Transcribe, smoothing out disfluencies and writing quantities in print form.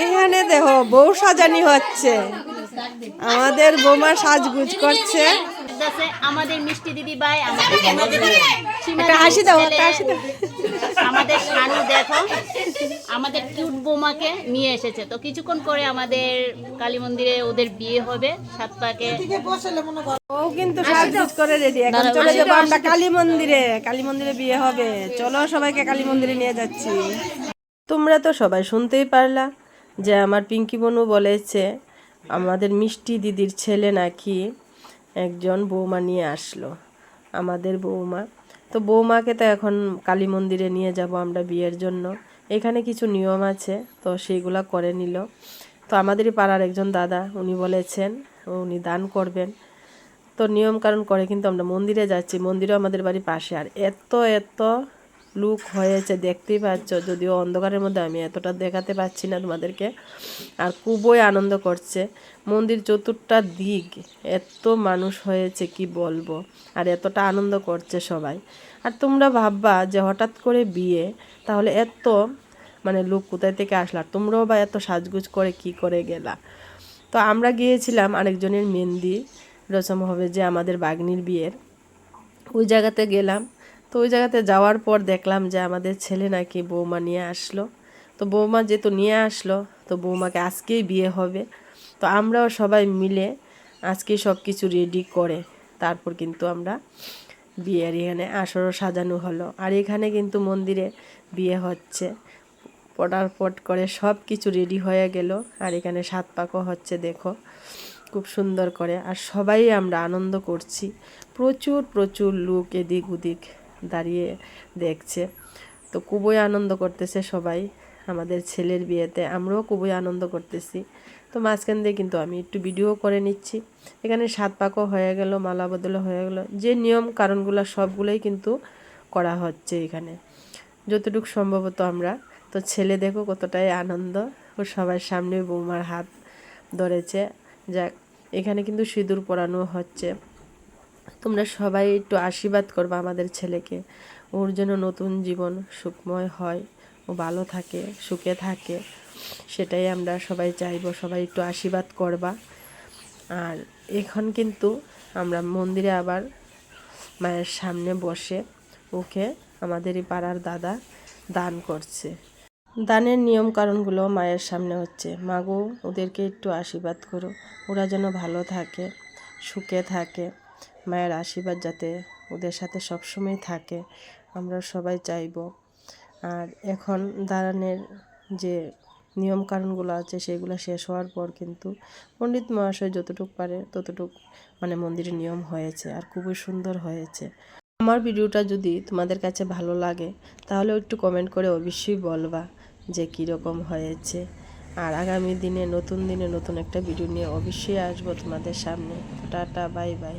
এখানে দেখো বউ সাজানি হচ্ছে, আমাদের বৌমা সাজগুজ করছে। আমাদের মিষ্টি দিদি ভাই, আমাদের হাসি দাও, হাসি দাও। আমাদের শানু দেখো আমাদের কিউট বৌমাকে নিয়ে এসেছে। তো কিছুক্ষণ পরে আমাদের কালী মন্দিরে ওদের বিয়ে হবে। 7 পাকে ও কিন্তু সাজগুজ করে রেডি, এখন চলে যাবো আমরা কালী মন্দিরে। কালী মন্দিরে বিয়ে হবে, চলো সবাইকে কালী মন্দিরে নিয়ে যাচ্ছি। তোমরা তো সবাই শুনতেই পারলা যে আমার পিঙ্কি বনু বলেছে আমাদের মিষ্টি দিদির ছেলে নাকি একজন বৌমা নিয়ে আসলো, আমাদের বৌমা। তো বৌমাকে তো এখন কালী মন্দিরে নিয়ে যাব আমরা বিয়ের জন্য। এখানে কিছু নিয়ম আছে, তো সেইগুলা করে নিল। তো আমাদেরই পাড়ার একজন দাদা, উনি বলেছেন উনি দান করবেন। তো নিয়ম কারণ করে কিন্তু আমরা মন্দিরে যাচ্ছি, মন্দিরও আমাদের বাড়ির পাশে। আর এত এত লুক হয়েছে দেখতেই পাচ্ছ, যদিও অন্ধকারের মধ্যে আমি এতটা দেখাতে পাচ্ছি না তোমাদেরকে। আর খুবই আনন্দ করছে, মন্দির চতুর্থটা দিক এত মানুষ হয়েছে কি বলবো, আর এতটা আনন্দ করছে সবাই। আর তোমরা ভাববা যে হঠাৎ করে বিয়ে, তাহলে এত মানে লোক কোথায় থেকে আসলা, তোমরাও বা এত সাজগুজ করে কি করে গেলা। তো আমরা গিয়েছিলাম আরেকজনের মেহেন্দি রসম হবে, যে আমাদের বাগনির বিয়ের, ওই জায়গাতে গেলাম। তো ওই জায়গাতে যাওয়ার পর দেখলাম যে আমাদের ছেলে নাকি বৌমা নিয়ে আসলো। তো বৌমা যেহেতু নিয়ে আসলো, তো বৌমাকে আজকেই বিয়ে হবে। তো আমরাও সবাই মিলে আজকে সব কিছু রেডি করে তারপর কিন্তু আমরা বিয়ের এখানে আসরও সাজানো হলো। আর এখানে কিন্তু মন্দিরে বিয়ে হচ্ছে, পটারপট করে সব কিছু রেডি হয়ে গেল। আর এখানে 7 পাকও হচ্ছে, দেখো খুব সুন্দর করে। আর সবাই আমরা আনন্দ করছি, প্রচুর প্রচুর লোক এদিক ওদিক দাঁড়িয়ে দেখছে। তো খুবই আনন্দ করতেছে সবাই আমাদের ছেলের বিয়েতে, আমরাও খুবই আনন্দ করতেছি। তো মাঝখান দিয়ে কিন্তু আমি একটু ভিডিও করে নিচ্ছি। এখানে 7 পাকও হয়ে গেল, মালা বদলও হয়ে গেল, যে নিয়ম কারণগুলো সবগুলোই কিন্তু করা হচ্ছে এখানে যতটুকু সম্ভবত আমরা। তো ছেলে দেখো কতটাই আনন্দ, ও সবার সামনে বৌমার হাত ধরেছে। যাক, এখানে কিন্তু সিঁদুর পরানো হচ্ছে। তোমরা সবাই একটু আশীর্বাদ করবা আমাদের ছেলেকে, ওর যেন নতুন জীবন সুখময় হয়, ও ভালো থাকে, সুখে থাকে, সেটাই আমরা সবাই চাইবো। সবাই একটু আশীর্বাদ করবা। আর এখন কিন্তু আমরা মন্দিরে আবার মায়ের সামনে বসে ওকে আমাদেরই পাড়ার দাদা দান করছে। দানের নিয়ম কারণগুলো মায়ের সামনে হচ্ছে, মাগো ওদেরকে একটু আশীর্বাদ করো, ওরা যেন ভালো থাকে, সুখে থাকে, মায়ের আশীর্বাদ যাতে ওদের সাথে সবসময় থাকে, আমরা সবাই চাইব। আর এখন দানের যে নিয়ম কারণগুলো আছে সেগুলো শেষ হওয়ার পর কিন্তু পণ্ডিত মহাশয় যতটুকু পারে ততটুকু মানে মন্দিরের নিয়ম হয়েছে, আর খুবই সুন্দর হয়েছে। আমার ভিডিওটা যদি তোমাদের কাছে ভালো লাগে তাহলে একটু কমেন্ট করে অবশ্যই বলবা যে কীরকম হয়েছে। আর আগামী দিনে নতুন একটা ভিডিও নিয়ে অবশ্যই আসবো তোমাদের সামনে। Tata, bye bye.